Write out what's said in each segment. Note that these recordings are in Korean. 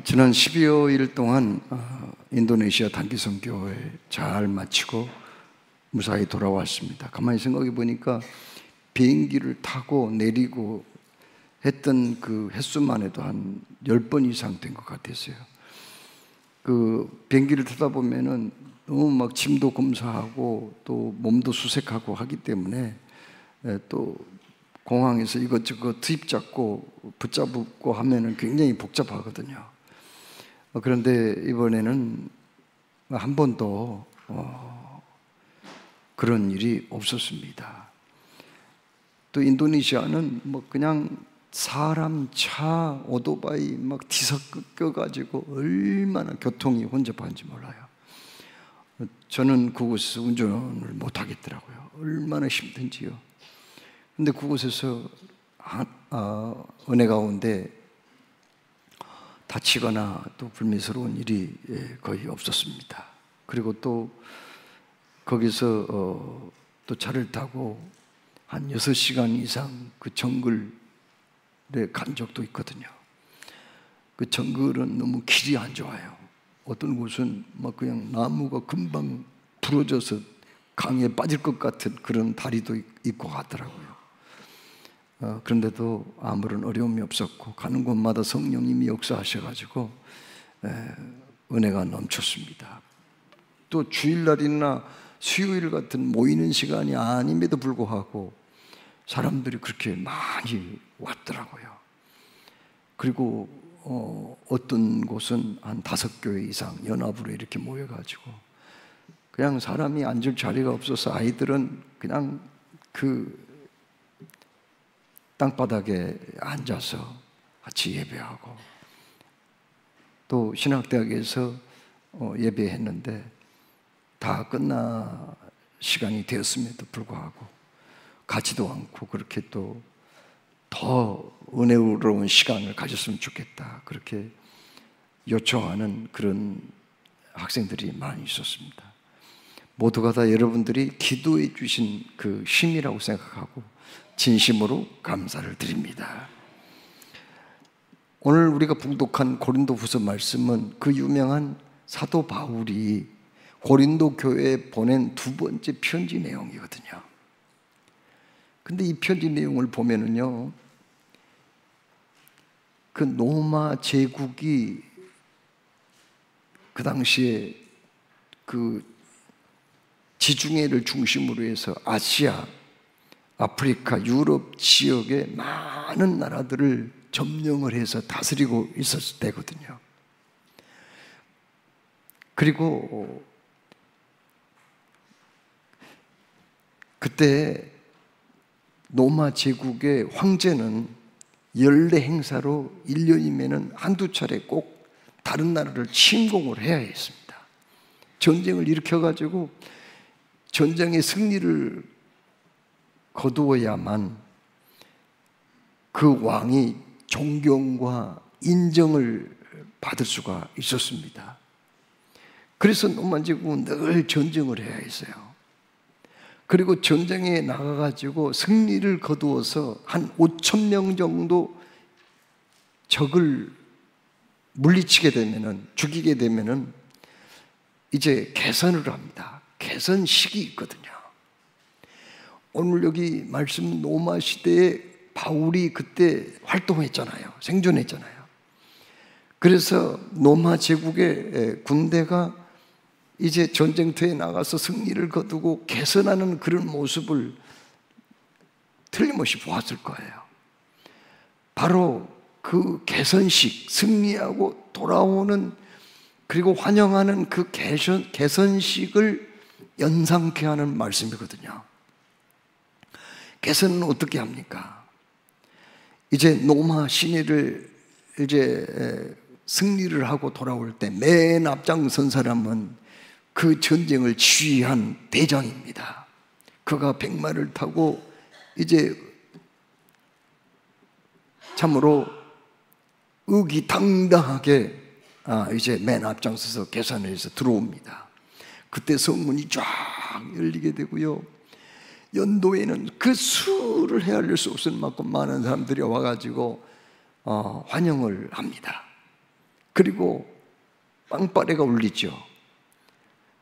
지난 12일 동안 인도네시아 단기 선교회 잘 마치고 무사히 돌아왔습니다. 가만히 생각해 보니까 비행기를 타고 내리고 했던 그 횟수만 해도 한 10번 이상 된 것 같았어요. 그 비행기를 타다 보면은 너무 막 짐도 검사하고 또 몸도 수색하고 하기 때문에 또 공항에서 이것저것 트입 잡고 붙잡고 하면은 굉장히 복잡하거든요. 그런데 이번에는 한 번도 그런 일이 없었습니다. 또 인도네시아는 뭐 그냥 사람, 차, 오토바이 막 뒤섞여가지고 얼마나 교통이 혼잡한지 몰라요. 저는 그곳에서 운전을 못 하겠더라고요. 얼마나 힘든지요. 근데 그곳에서 은혜 가운데 다치거나 또 불미스러운 일이 거의 없었습니다. 그리고 또 거기서 또 차를 타고 한 6시간 이상 그 정글에 간 적도 있거든요. 그 정글은 너무 길이 안 좋아요. 어떤 곳은 막 그냥 나무가 금방 부러져서 강에 빠질 것 같은 그런 다리도 있고 하더라고요. 그런데도 아무런 어려움이 없었고 가는 곳마다 성령님이 역사하셔가지고 은혜가 넘쳤습니다. 또 주일날이나 수요일 같은 모이는 시간이 아님에도 불구하고 사람들이 그렇게 많이 왔더라고요. 그리고 어떤 곳은 한 5교회 이상 연합으로 이렇게 모여가지고 그냥 사람이 앉을 자리가 없어서 아이들은 그냥 그 땅바닥에 앉아서 같이 예배하고 또 신학대학에서 예배했는데 다 끝나 시간이 되었음에도 불구하고 가지도 않고 그렇게 또 더 은혜로운 시간을 가졌으면 좋겠다 그렇게 요청하는 그런 학생들이 많이 있었습니다. 모두가 다 여러분들이 기도해 주신 그 힘이라고 생각하고 진심으로 감사를 드립니다. 오늘 우리가 봉독한 고린도후서 말씀은 그 유명한 사도 바울이 고린도 교회에 보낸 2번째 편지 내용이거든요. 근데 이 편지 내용을 보면은요, 그 로마 제국이 그 당시에 그 지중해를 중심으로 해서 아시아, 아프리카, 유럽 지역의 많은 나라들을 점령을 해서 다스리고 있었을 때거든요. 그리고 그때 로마 제국의 황제는 연례 행사로 1년이면 한두 차례 꼭 다른 나라를 침공을 해야 했습니다. 전쟁을 일으켜가지고 전쟁의 승리를 거두어야만 그 왕이 존경과 인정을 받을 수가 있었습니다. 그래서 로마 제국은 늘 전쟁을 해야 했어요. 그리고 전쟁에 나가가지고 승리를 거두어서 한 5,000명 정도 적을 물리치게 되면은, 죽이게 되면은 이제 개선을 합니다. 개선식이 있거든요. 오늘 여기 말씀 로마 시대에 바울이 그때 활동했잖아요. 생존했잖아요. 그래서 로마 제국의 군대가 이제 전쟁터에 나가서 승리를 거두고 개선하는 그런 모습을 틀림없이 보았을 거예요. 바로 그 개선식, 승리하고 돌아오는 그리고 환영하는 그 개선식을 연상케 하는 말씀이거든요. 개선은 어떻게 합니까? 이제 로마 시내를 이제 승리를 하고 돌아올 때 맨 앞장선 사람은 그 전쟁을 지휘한 대장입니다. 그가 백마를 타고 이제 참으로 의기당당하게 이제 맨 앞장서서 개선을 해서 들어옵니다. 그때 성문이 쫙 열리게 되고요. 연도에는 그 수를 헤아릴 수 없을 만큼 많은 사람들이 와가지고 환영을 합니다. 그리고 빵빠레가 울리죠.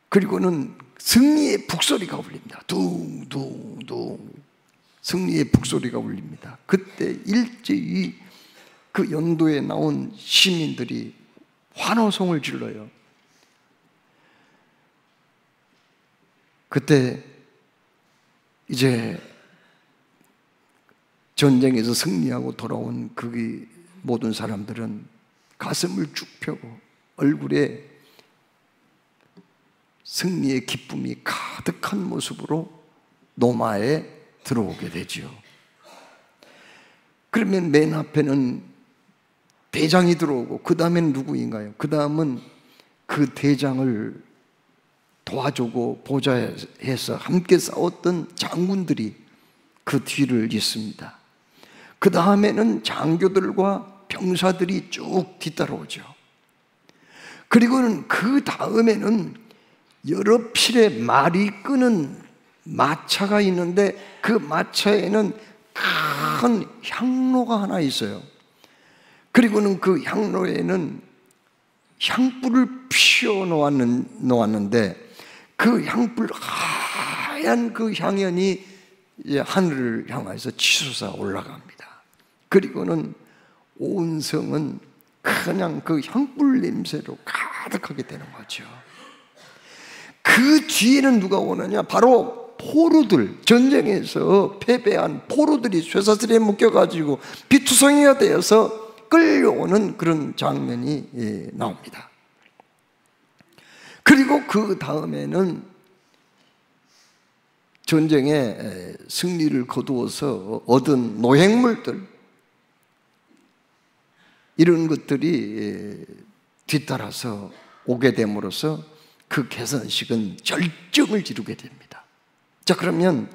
그리고는 승리의 북소리가 울립니다. 둥둥둥 승리의 북소리가 울립니다. 그때 일제히 그 연도에 나온 시민들이 환호성을 질러요. 그때 이제 전쟁에서 승리하고 돌아온 그 모든 사람들은 가슴을 쭉 펴고 얼굴에 승리의 기쁨이 가득한 모습으로 노마에 들어오게 되죠. 그러면 맨 앞에는 대장이 들어오고 그 다음엔 누구인가요? 그 다음은 그 대장을 도와주고 보좌해서 함께 싸웠던 장군들이 그 뒤를 잇습니다. 그 다음에는 장교들과 병사들이 쭉 뒤따라오죠. 그리고는 그 다음에는 여러 필의 말이 끄는 마차가 있는데 그 마차에는 큰 향로가 하나 있어요. 그리고는 그 향로에는 향불을 피워 놓았는데 그 향불, 하얀 그 향연이 하늘을 향해서 치솟아 올라갑니다. 그리고는 온 성은 그냥 그 향불 냄새로 가득하게 되는 거죠. 그 뒤에는 누가 오느냐? 바로 포로들, 전쟁에서 패배한 포로들이 쇠사슬에 묶여가지고 피투성이가 되어서 끌려오는 그런 장면이 나옵니다. 그리고 그 다음에는 전쟁에 승리를 거두어서 얻은 노획물들, 이런 것들이 뒤따라서 오게 됨으로써 그 개선식은 절정을 이루게 됩니다. 자, 그러면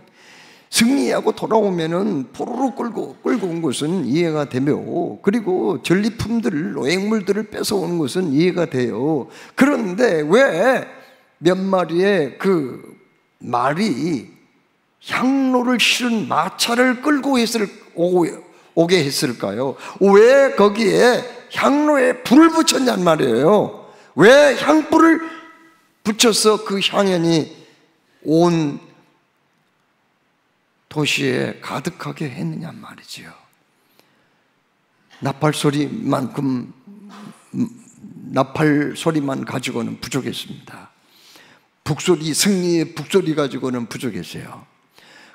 승리하고 돌아오면은 포로로 끌고 온 것은 이해가 되며, 그리고 전리품들을, 노획물들을 뺏어오는 것은 이해가 돼요. 그런데 왜 몇 마리의 그 말이 향로를 실은 마차를 끌고 오게 했을까요? 왜 거기에 향로에 불을 붙였냔 말이에요. 왜 향불을 붙여서 그 향연이 온 도시에 가득하게 했느냐 말이지요. 나팔 소리만 가지고는 부족했습니다. 북소리, 승리의 북소리 가지고는 부족했어요.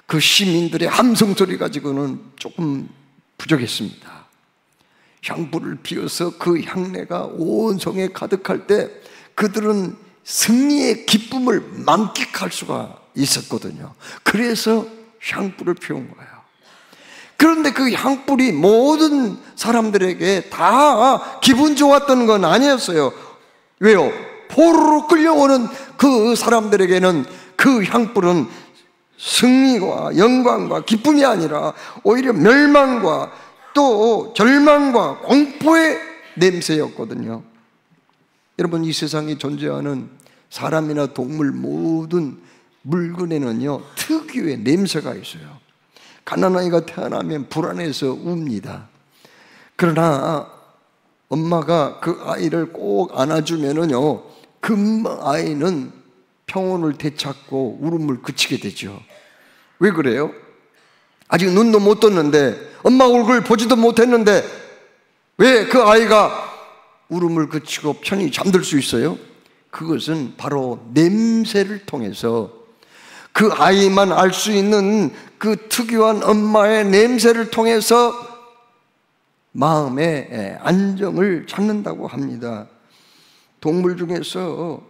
그 시민들의 함성 소리 가지고는 조금 부족했습니다. 향불을 피워서 그 향내가 온 성에 가득할 때 그들은 승리의 기쁨을 만끽할 수가 있었거든요. 그래서 향불을 피운 거예요. 그런데 그 향불이 모든 사람들에게 다 기분 좋았던 건 아니었어요. 왜요? 포로로 끌려오는 그 사람들에게는 그 향불은 승리와 영광과 기쁨이 아니라 오히려 멸망과 또 절망과 공포의 냄새였거든요. 여러분, 이 세상에 존재하는 사람이나 동물 모든 물건에는요 특유의 냄새가 있어요. 갓난아이가 태어나면 불안해서 웁니다. 그러나 엄마가 그 아이를 꼭 안아주면은요 금방 아이는 평온을 되찾고 울음을 그치게 되죠. 왜 그래요? 아직 눈도 못 떴는데, 엄마 얼굴 보지도 못했는데 왜 그 아이가 울음을 그치고 편히 잠들 수 있어요? 그것은 바로 냄새를 통해서, 그 아이만 알 수 있는 그 특유한 엄마의 냄새를 통해서 마음의 안정을 찾는다고 합니다. 동물 중에서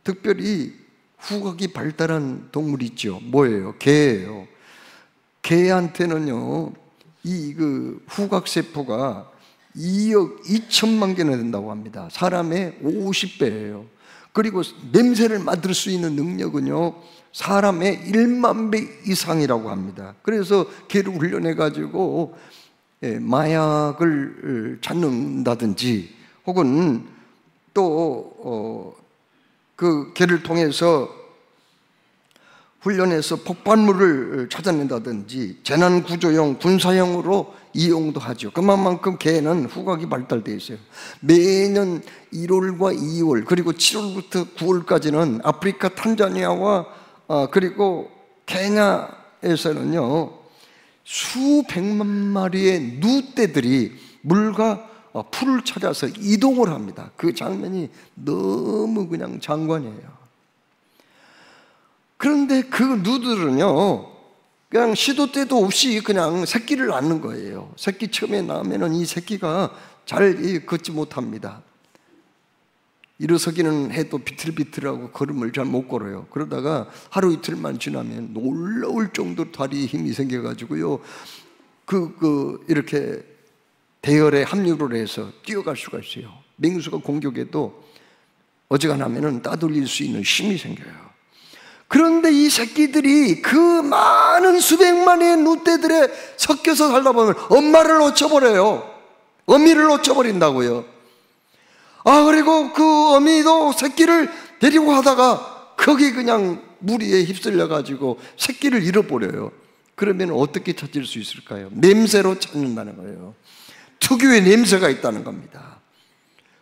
특별히 후각이 발달한 동물이 있죠. 뭐예요? 개예요. 개한테는요 이 후각세포가 2억 2천만 개나 된다고 합니다. 사람의 50배예요. 그리고 냄새를 맡을 수 있는 능력은요 사람의 1만 배 이상이라고 합니다. 그래서 개를 훈련해 가지고 마약을 찾는다든지, 혹은 또 그 개를 통해서 훈련해서 폭발물을 찾아낸다든지 재난구조용, 군사용으로 이용도 하죠. 그만큼 개는 후각이 발달되어 있어요. 매년 1월과 2월 그리고 7월부터 9월까지는 아프리카 탄자니아와 그리고 케냐에서는요 수백만 마리의 누떼들이 물과 풀을 찾아서 이동을 합니다. 그 장면이 너무 그냥 장관이에요. 그런데 그 누들은요 그냥 시도 때도 없이 그냥 새끼를 낳는 거예요. 새끼 처음에 낳으면 이 새끼가 잘 걷지 못합니다. 일어서기는 해도 비틀비틀하고 걸음을 잘 못 걸어요. 그러다가 하루 이틀만 지나면 놀라울 정도로 다리에 힘이 생겨가지고요 이렇게 대열에 합류를 해서 뛰어갈 수가 있어요. 맹수가 공격해도 어지간하면 따돌릴 수 있는 힘이 생겨요. 그런데 이 새끼들이 그 많은 수백만의 누떼들에 섞여서 살다 보면 엄마를 놓쳐버려요. 어미를 놓쳐버린다고요. 그리고 그 어미도 새끼를 데리고 하다가 거기 그냥 무리에 휩쓸려가지고 새끼를 잃어버려요. 그러면 어떻게 찾을 수 있을까요? 냄새로 찾는다는 거예요. 특유의 냄새가 있다는 겁니다.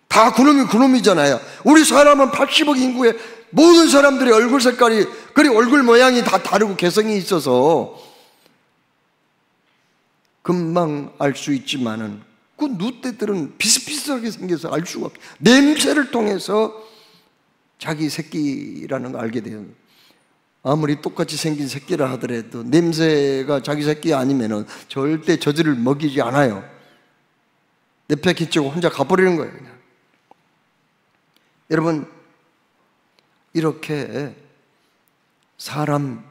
다 그놈이 그놈이잖아요. 우리 사람은 80억 인구에 모든 사람들의 얼굴 색깔이 그리고 얼굴 모양이 다 다르고 개성이 있어서 금방 알 수 있지만은 그 누떼들은 비슷비슷하게 생겨서 알 수가 없어요. 냄새를 통해서 자기 새끼라는 걸 알게 돼요. 아무리 똑같이 생긴 새끼라 하더라도 냄새가 자기 새끼 아니면은 절대 저들을 먹이지 않아요. 내팽개치고 혼자 가버리는 거예요. 그냥. 여러분 이렇게 사람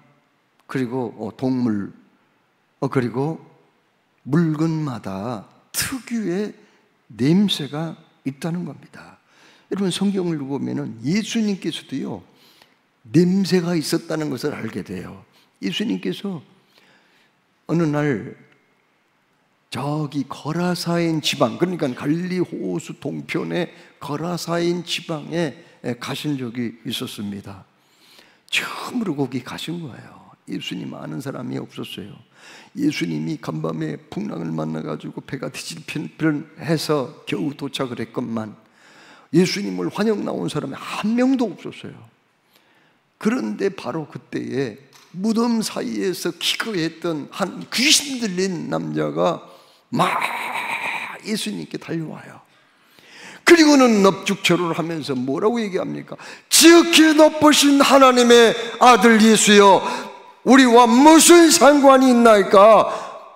그리고 동물 그리고 물건마다 특유의 냄새가 있다는 겁니다. 여러분 성경을 보면은 예수님께서도요 냄새가 있었다는 것을 알게 돼요. 예수님께서 어느 날 저기 거라사인 지방, 그러니까 갈릴리 호수 동편의 거라사인 지방에 가신 적이 있었습니다. 처음으로 거기 가신 거예요. 예수님 아는 사람이 없었어요. 예수님이 간밤에 풍랑을 만나가지고 배가 뒤집혀해서 겨우 도착을 했건만 예수님을 환영 나온 사람이 한 명도 없었어요. 그런데 바로 그때에 무덤 사이에서 기거했던 한 귀신 들린 남자가 막 예수님께 달려와요. 그리고는 넙죽절을 하면서 뭐라고 얘기합니까? 지극히 높으신 하나님의 아들 예수여, 우리와 무슨 상관이 있나이까?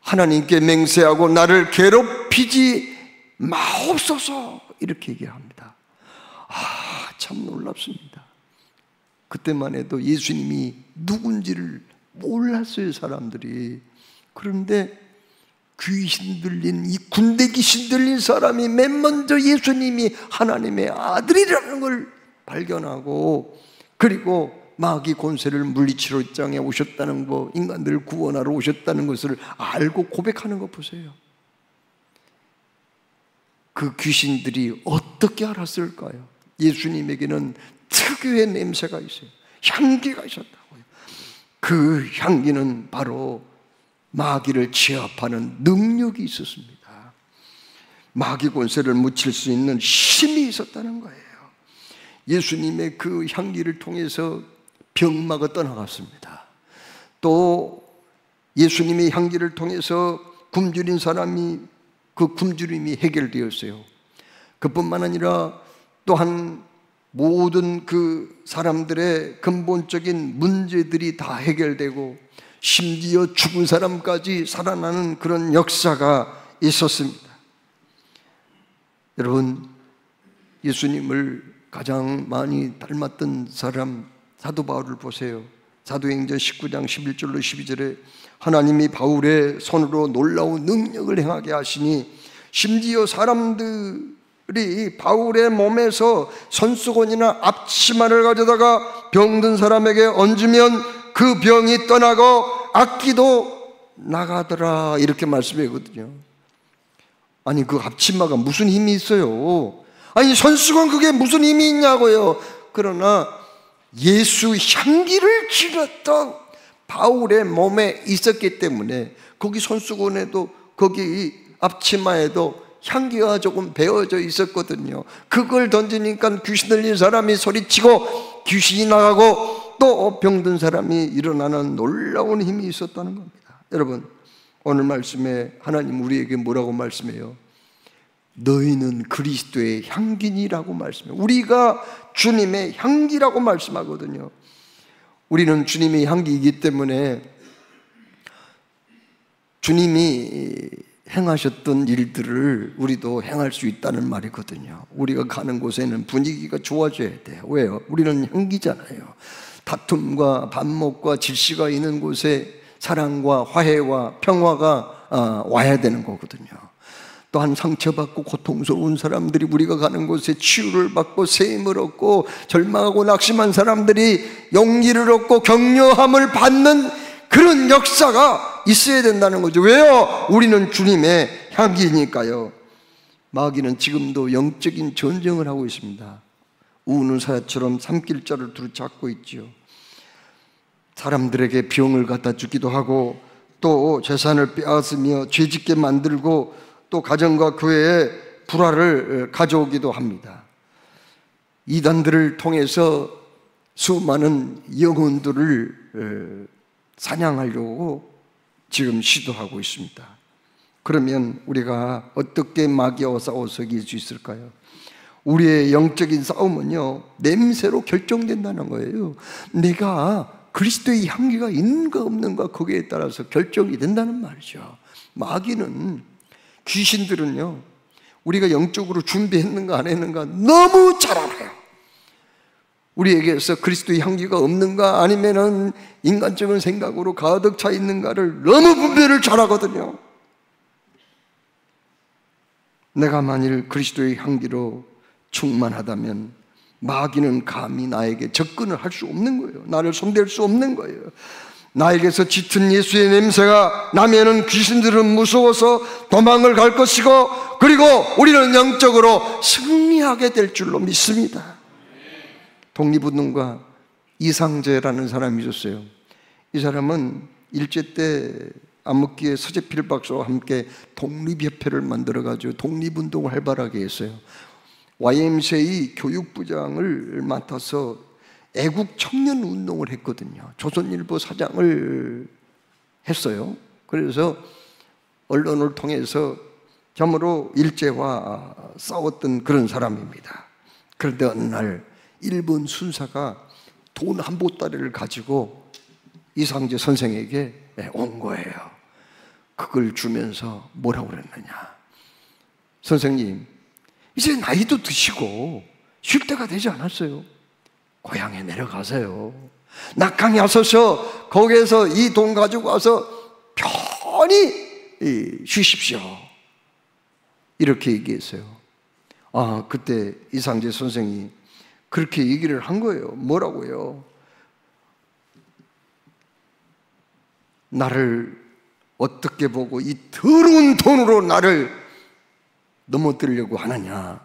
하나님께 맹세하고 나를 괴롭히지 마옵소서. 이렇게 얘기합니다. 참 놀랍습니다. 그때만 해도 예수님이 누군지를 몰랐어요, 사람들이. 그런데 귀신 들린, 이 군대 귀신 들린 사람이 맨 먼저 예수님이 하나님의 아들이라는 걸 발견하고, 그리고 마귀 권세를 물리치러 이 땅에 오셨다는 거, 인간들을 구원하러 오셨다는 것을 알고 고백하는 거 보세요. 그 귀신들이 어떻게 알았을까요? 예수님에게는 특유의 냄새가 있어요. 향기가 있었다고요. 그 향기는 바로 마귀를 제압하는 능력이 있었습니다. 마귀 권세를 묻힐 수 있는 힘이 있었다는 거예요. 예수님의 그 향기를 통해서 병마가 떠나갔습니다. 또 예수님의 향기를 통해서 굶주린 사람이 그 굶주림이 해결되었어요. 그뿐만 아니라 또한 모든 그 사람들의 근본적인 문제들이 다 해결되고 심지어 죽은 사람까지 살아나는 그런 역사가 있었습니다. 여러분, 예수님을 가장 많이 닮았던 사람 사도 바울을 보세요. 사도행전 19장 11절로 12절에 하나님이 바울의 손으로 놀라운 능력을 행하게 하시니 심지어 사람들이 바울의 몸에서 손수건이나 앞치마를 가져다가 병든 사람에게 얹으면 그 병이 떠나고 악기도 나가더라, 이렇게 말씀하거든요. 아니 그 앞치마가 무슨 힘이 있어요? 아니 손수건 그게 무슨 힘이 있냐고요. 그러나 예수 향기를 지녔던 바울의 몸에 있었기 때문에 거기 손수건에도 거기 앞치마에도 향기가 조금 배어져 있었거든요. 그걸 던지니까 귀신 들린 사람이 소리치고 귀신이 나가고 또 병든 사람이 일어나는 놀라운 힘이 있었다는 겁니다. 여러분, 오늘 말씀에 하나님 우리에게 뭐라고 말씀해요? 너희는 그리스도의 향기니라고 말씀해요. 우리가 주님의 향기라고 말씀하거든요. 우리는 주님의 향기이기 때문에 주님이 행하셨던 일들을 우리도 행할 수 있다는 말이거든요. 우리가 가는 곳에는 분위기가 좋아져야 돼요. 왜요? 우리는 향기잖아요. 다툼과 반목과 질시가 있는 곳에 사랑과 화해와 평화가 와야 되는 거거든요. 또한 상처받고 고통스러운 사람들이 우리가 가는 곳에 치유를 받고 세임을 얻고 절망하고 낙심한 사람들이 용기를 얻고 격려함을 받는 그런 역사가 있어야 된다는 거죠. 왜요? 우리는 주님의 향기니까요. 마귀는 지금도 영적인 전쟁을 하고 있습니다. 우는 사자처럼 삼킬자를 두루잡고 있지요. 사람들에게 병을 갖다 주기도 하고 또 재산을 빼앗으며 죄짓게 만들고 또 가정과 교회에 불화를 가져오기도 합니다. 이단들을 통해서 수많은 영혼들을 사냥하려고 지금 시도하고 있습니다. 그러면 우리가 어떻게 마귀와 싸워서 이길 수 있을까요? 우리의 영적인 싸움은요, 냄새로 결정된다는 거예요. 내가 그리스도의 향기가 있는가 없는가 거기에 따라서 결정이 된다는 말이죠. 마귀는, 귀신들은요, 우리가 영적으로 준비했는가 안 했는가 너무 잘 알아요. 우리에게서 그리스도의 향기가 없는가 아니면은 인간적인 생각으로 가득 차 있는가를 너무 분별을 잘하거든요. 내가 만일 그리스도의 향기로 충만하다면 마귀는 감히 나에게 접근을 할 수 없는 거예요. 나를 손댈 수 없는 거예요. 나에게서 짙은 예수의 냄새가 나면은 귀신들은 무서워서 도망을 갈 것이고, 그리고 우리는 영적으로 승리하게 될 줄로 믿습니다. 독립운동가 이상재라는 사람이 있었어요. 이 사람은 일제 때 암흑기에 서재필 박사와 함께 독립협회를 만들어가지고 독립운동을 활발하게 했어요. YMCA 교육부장을 맡아서 애국 청년 운동을 했거든요. 조선일보 사장을 했어요. 그래서 언론을 통해서 참으로 일제와 싸웠던 그런 사람입니다. 그런데 어느 날 일본 순사가 돈 한 보따리를 가지고 이상재 선생에게 온 거예요. 그걸 주면서 뭐라고 그랬느냐? 선생님, 이제 나이도 드시고 쉴 때가 되지 않았어요? 고향에 내려가세요. 낙항에 하셔서 거기에서 이 돈 가지고 와서 편히 쉬십시오. 이렇게 얘기했어요. 그때 이상재 선생이 그렇게 얘기를 한 거예요. 뭐라고요? 나를 어떻게 보고 이 더러운 돈으로 나를 넘어뜨리려고 하느냐?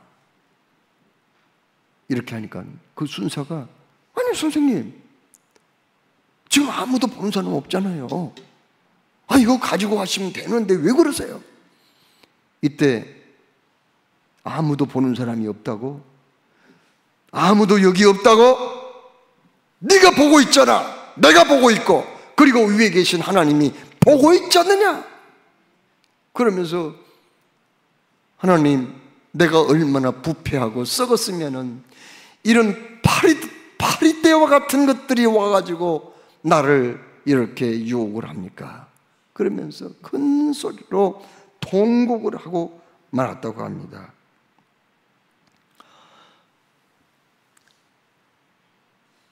이렇게 하니까 그 순사가, 아니 선생님, 지금 아무도 보는 사람 없잖아요. 이거 가지고 가시면 되는데 왜 그러세요? 이때 아무도 보는 사람이 없다고? 아무도 여기 없다고? 네가 보고 있잖아. 내가 보고 있고, 그리고 위에 계신 하나님이 보고 있지 않느냐? 그러면서 하나님, 내가 얼마나 부패하고 썩었으면은 이런 파리떼와 같은 것들이 와가지고 나를 이렇게 유혹을 합니까? 그러면서 큰 소리로 통곡을 하고 말았다고 합니다.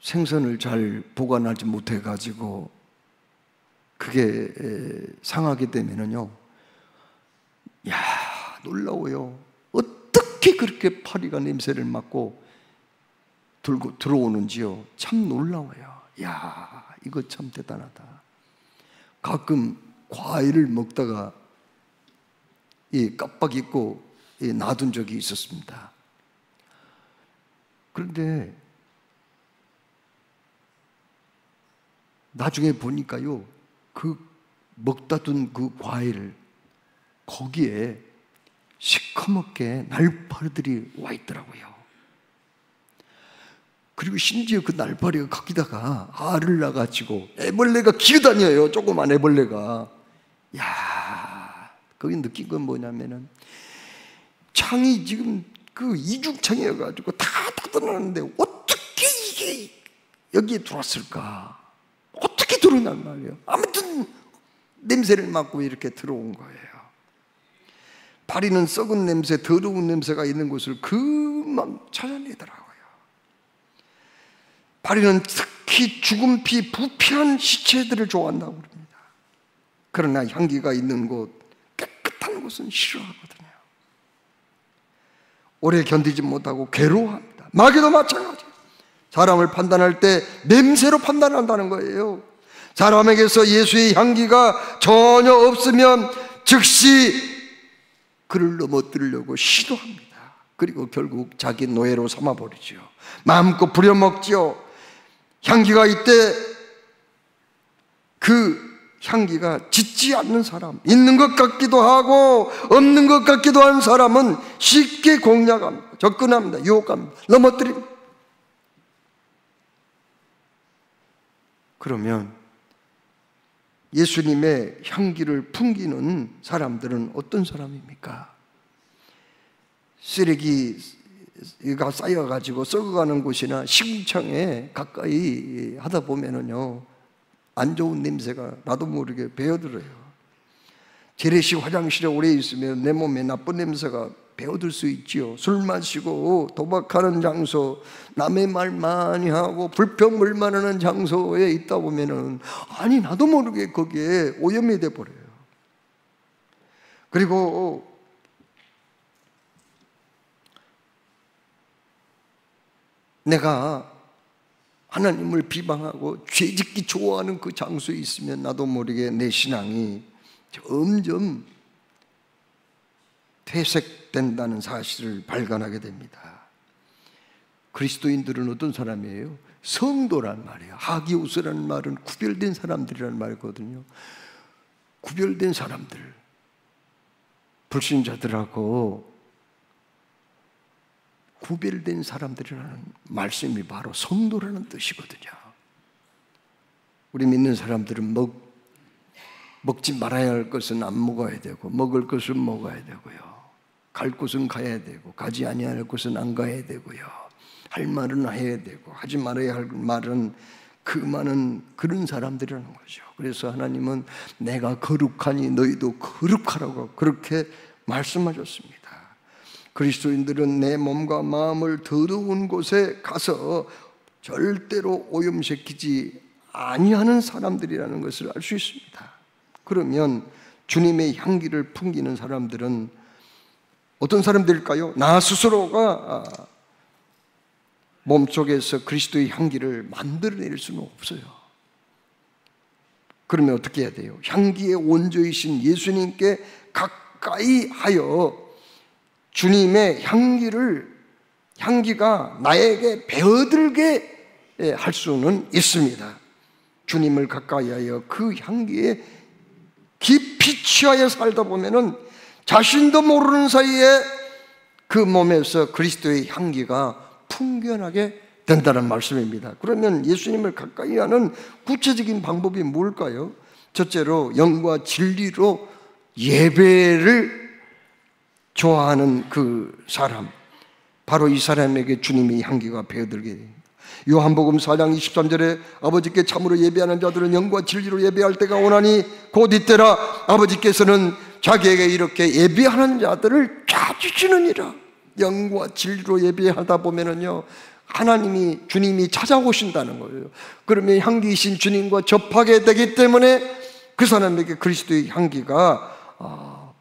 생선을 잘 보관하지 못해가지고 그게 상하게 되면은요, 야, 놀라워요. 어떻게 그렇게 파리가 냄새를 맡고 들어오는지요. 참 놀라워요. 야, 이거 참 대단하다. 가끔 과일을 먹다가 이 깜빡 잊고 놔둔 적이 있었습니다. 그런데 나중에 보니까요, 그 먹다 둔 그 과일 거기에 시커멓게 날파리들이 와 있더라고요. 그리고 심지어 그 날파리가 거기다가 알을 낳아가지고 애벌레가 기어다녀요. 조그만 애벌레가. 야, 거기 느낀 건 뭐냐면은 창이 지금 그 이중창이어가지고 다 닫아놨는데 어떻게 이게 여기에 들어왔을까? 어떻게 들어오냔 말이에요. 아무튼 냄새를 맡고 이렇게 들어온 거예요. 파리는 썩은 냄새, 더러운 냄새가 있는 곳을 금방 찾아내더라고요. 파리는 특히 죽은 피, 부패한 시체들을 좋아한다고 그럽니다. 그러나 향기가 있는 곳, 깨끗한 곳은 싫어하거든요. 오래 견디지 못하고 괴로워합니다. 마귀도 마찬가지예요. 사람을 판단할 때 냄새로 판단한다는 거예요. 사람에게서 예수의 향기가 전혀 없으면 즉시 그를 넘어뜨리려고 시도합니다. 그리고 결국 자기 노예로 삼아버리죠. 마음껏 부려먹죠. 향기가 있대 그 향기가 짙지 않는 사람, 있는 것 같기도 하고 없는 것 같기도 한 사람은 쉽게 공략합니다. 접근합니다. 유혹합니다. 넘어뜨립니다. 그러면 예수님의 향기를 풍기는 사람들은 어떤 사람입니까? 쓰레기가 쌓여가지고 썩어가는 곳이나 시궁창에 가까이 하다 보면은요, 안 좋은 냄새가 나도 모르게 배어들어요. 재래식 화장실에 오래 있으면 내 몸에 나쁜 냄새가 배어들 수 있지요. 술 마시고 도박하는 장소, 남의 말 많이 하고 불평불만하는 장소에 있다 보면은 아니 나도 모르게 거기에 오염이 돼 버려요. 그리고 내가 하나님을 비방하고 죄짓기 좋아하는 그 장소에 있으면 나도 모르게 내 신앙이 점점 퇴색된다는 사실을 발견하게 됩니다. 그리스도인들은 어떤 사람이에요? 성도란 말이에요. 하기오스라는 말은 구별된 사람들이라는 말이거든요. 구별된 사람들, 불신자들하고 구별된 사람들이라는 말씀이 바로 성도라는 뜻이거든요. 우리 믿는 사람들은 먹지 말아야 할 것은 안 먹어야 되고, 먹을 것은 먹어야 되고요, 갈 곳은 가야 되고, 가지 아니할 곳은 안 가야 되고요, 할 말은 해야 되고, 하지 말아야 할 말은 그만은 그런 사람들이라는 거죠. 그래서 하나님은 내가 거룩하니 너희도 거룩하라고 그렇게 말씀하셨습니다. 그리스도인들은 내 몸과 마음을 더러운 곳에 가서 절대로 오염시키지 아니하는 사람들이라는 것을 알 수 있습니다. 그러면 주님의 향기를 풍기는 사람들은 어떤 사람들일까요? 나 스스로가 몸속에서 그리스도의 향기를 만들어낼 수는 없어요. 그러면 어떻게 해야 돼요? 향기의 원조이신 예수님께 가까이 하여 주님의 향기가 나에게 배어들게 할 수는 있습니다. 주님을 가까이 하여 그 향기에 깊이 취하여 살다 보면은 자신도 모르는 사이에 그 몸에서 그리스도의 향기가 풍겨나게 된다는 말씀입니다. 그러면 예수님을 가까이 하는 구체적인 방법이 뭘까요? 첫째로 영과 진리로 예배를 좋아하는 그 사람, 바로 이 사람에게 주님의 향기가 배어들게 됩니다. 요한복음 4장 23절에 아버지께 참으로 예배하는 자들은 영과 진리로 예배할 때가 오나니 곧 이때라. 아버지께서는 자기에게 이렇게 예배하는 자들을 찾으시느니라. 영과 진리로 예배하다 보면은요, 주님이 찾아오신다는 거예요. 그러면 향기이신 주님과 접하게 되기 때문에 그 사람에게 그리스도의 향기가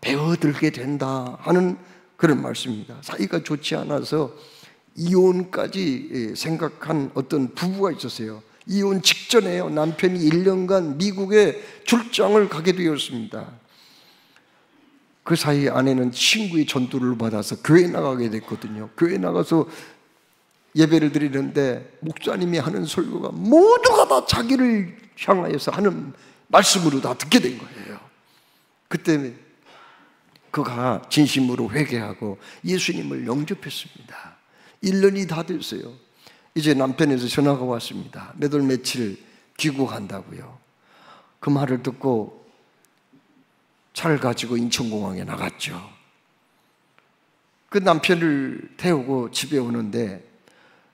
배어들게 된다 하는 그런 말씀입니다. 사이가 좋지 않아서 이혼까지 생각한 어떤 부부가 있었어요. 이혼 직전에요, 남편이 1년간 미국에 출장을 가게 되었습니다. 그 사이에 아내는 친구의 전도를 받아서 교회 나가게 됐거든요. 교회 나가서 예배를 드리는데 목사님이 하는 설교가 모두가 다 자기를 향하여서 하는 말씀으로 다 듣게 된 거예요. 그때 그가 진심으로 회개하고 예수님을 영접했습니다. 1년이 다 됐어요. 이제 남편에서 전화가 왔습니다. 몇 월 며칠 귀국한다고요. 그 말을 듣고 차를 가지고 인천공항에 나갔죠. 그 남편을 태우고 집에 오는데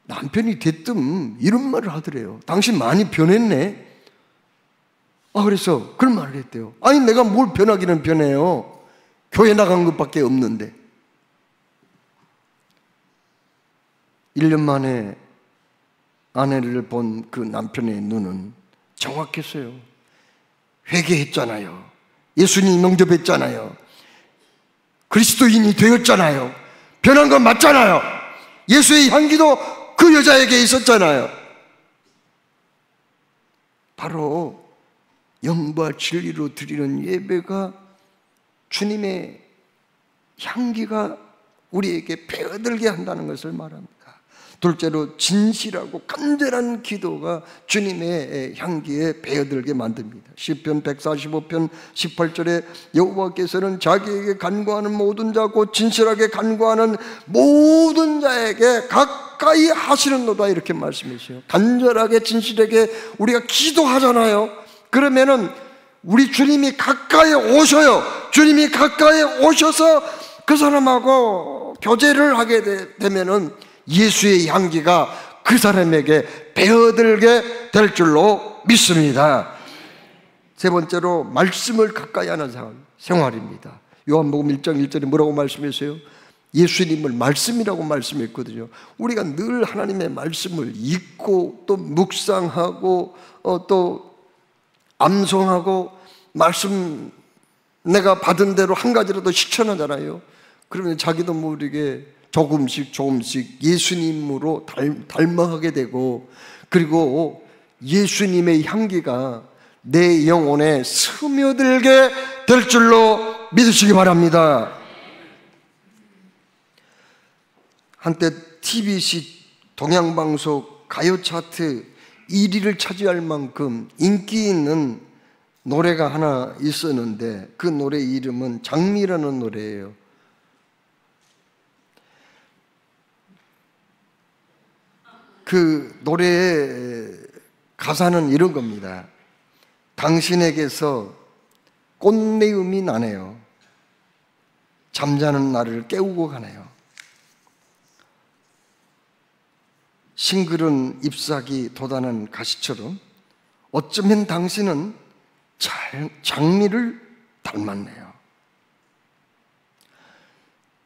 남편이 대뜸 이런 말을 하더래요. 당신 많이 변했네. 그래서 그런 말을 했대요. 아니 내가 뭘 변하기는 변해요. 교회 나간 것밖에 없는데. 1년 만에 아내를 본 그 남편의 눈은 정확했어요. 회개했잖아요. 예수님 영접했잖아요. 그리스도인이 되었잖아요. 변한 건 맞잖아요. 예수의 향기도 그 여자에게 있었잖아요. 바로 영과 진리로 드리는 예배가 주님의 향기가 우리에게 배어들게 한다는 것을 말합니다. 둘째로 진실하고 간절한 기도가 주님의 향기에 배어들게 만듭니다. 시편 145편 18절에 여호와께서는 자기에게 간구하는 모든 자 곧 진실하게 간구하는 모든 자에게 가까이 하시는도다 이렇게 말씀하세요. 간절하게 진실하게 우리가 기도하잖아요. 그러면은 우리 주님이 가까이 오셔요. 주님이 가까이 오셔서 그 사람하고 교제를 하게 되면은 예수의 향기가 그 사람에게 배어들게 될 줄로 믿습니다. 세 번째로 말씀을 가까이 하는 생활입니다. 요한복음 1장 1절에 뭐라고 말씀했어요? 예수님을 말씀이라고 말씀했거든요. 우리가 늘 하나님의 말씀을 읽고 또 묵상하고 또 암송하고 말씀 내가 받은 대로 한 가지라도 실천하잖아요. 그러면 자기도 모르게 조금씩 예수님으로 닮아가게 되고, 그리고 예수님의 향기가 내 영혼에 스며들게 될 줄로 믿으시기 바랍니다. 한때 TBC 동양방송 가요 차트 1위를 차지할 만큼 인기 있는 노래가 하나 있었는데 그 노래 이름은 장미라는 노래예요. 그 노래의 가사는 이런 겁니다. 당신에게서 꽃내음이 나네요. 잠자는 나를 깨우고 가네요. 싱그런 잎사귀 돋아난 가시처럼 어쩌면 당신은 장미를 닮았네요.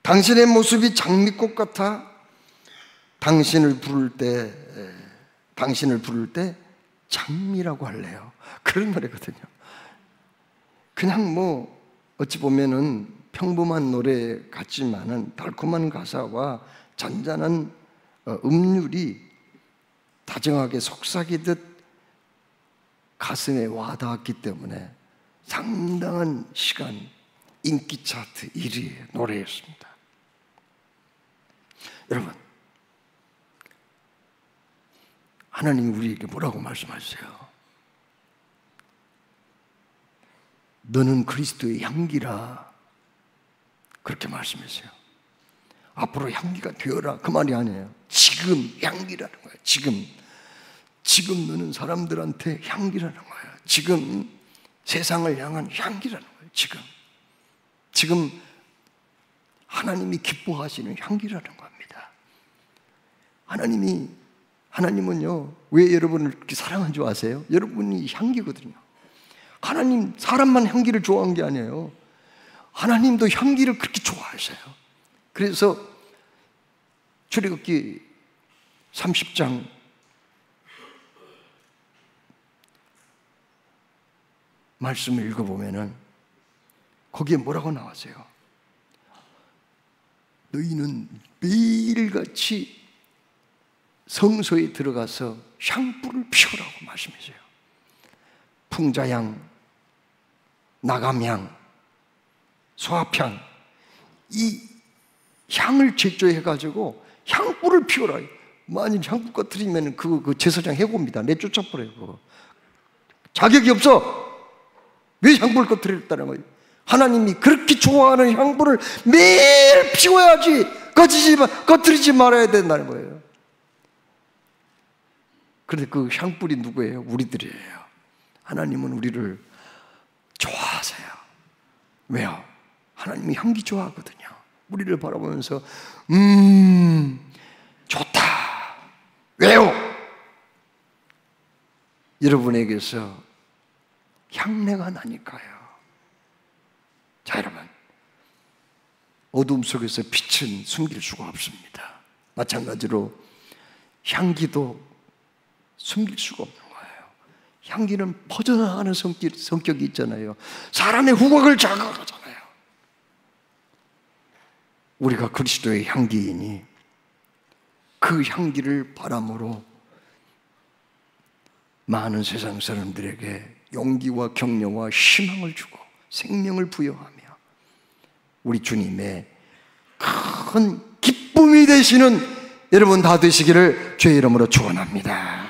당신의 모습이 장미꽃 같아 당신을 부를 때 장미라고 할래요. 그런 노래거든요. 그냥 어찌 보면은 평범한 노래 같지만은 달콤한 가사와 잔잔한 음률이 다정하게 속삭이듯 가슴에 와닿았기 때문에 상당한 시간 인기 차트 1위의 노래였습니다. 여러분, 하나님이 우리에게 뭐라고 말씀하세요? 너는 그리스도의 향기라 그렇게 말씀하세요. 앞으로 향기가 되어라 그 말이 아니에요. 지금 향기라는 거예요. 지금 너는 사람들한테 향기라는 거예요. 지금 세상을 향한 향기라는 거예요. 지금 하나님이 기뻐하시는 향기라는 겁니다. 하나님은요, 왜 여러분을 그렇게 사랑한 줄 아세요? 여러분이 향기거든요. 하나님, 사람만 향기를 좋아한 게 아니에요. 하나님도 향기를 그렇게 좋아하셔요. 그래서 출애굽기 30장 말씀을 읽어보면은 거기에 뭐라고 나왔어요? 너희는 매일같이 성소에 들어가서 향불을 피우라고 말씀하세요. 풍자향, 나감향, 소합향, 이 향을 제조해가지고 향불을 피우라. 만일 향불 꺼뜨리면 그 제사장 해고입니다. 내쫓아버려요. 자격이 없어. 왜 향불을 꺼뜨렸다는 거예요? 하나님이 그렇게 좋아하는 향불을 매일 피워야지 꺼뜨리지 말아야 된다는 거예요. 그런데 그 향불이 누구예요? 우리들이에요. 하나님은 우리를 좋아하세요. 왜요? 하나님이 향기 좋아하거든요. 우리를 바라보면서 좋다. 왜요? 여러분에게서 향내가 나니까요. 자, 여러분, 어둠 속에서 빛은 숨길 수가 없습니다. 마찬가지로 향기도 숨길 수가 없는 거예요. 향기는 퍼져나가는 성격이 있잖아요. 사람의 후각을 자극하잖아요. 우리가 그리스도의 향기이니 그 향기를 바람으로 많은 세상 사람들에게 용기와 격려와 희망을 주고 생명을 부여하며 우리 주님의 큰 기쁨이 되시는 여러분 다 되시기를 주의 이름으로 축원합니다.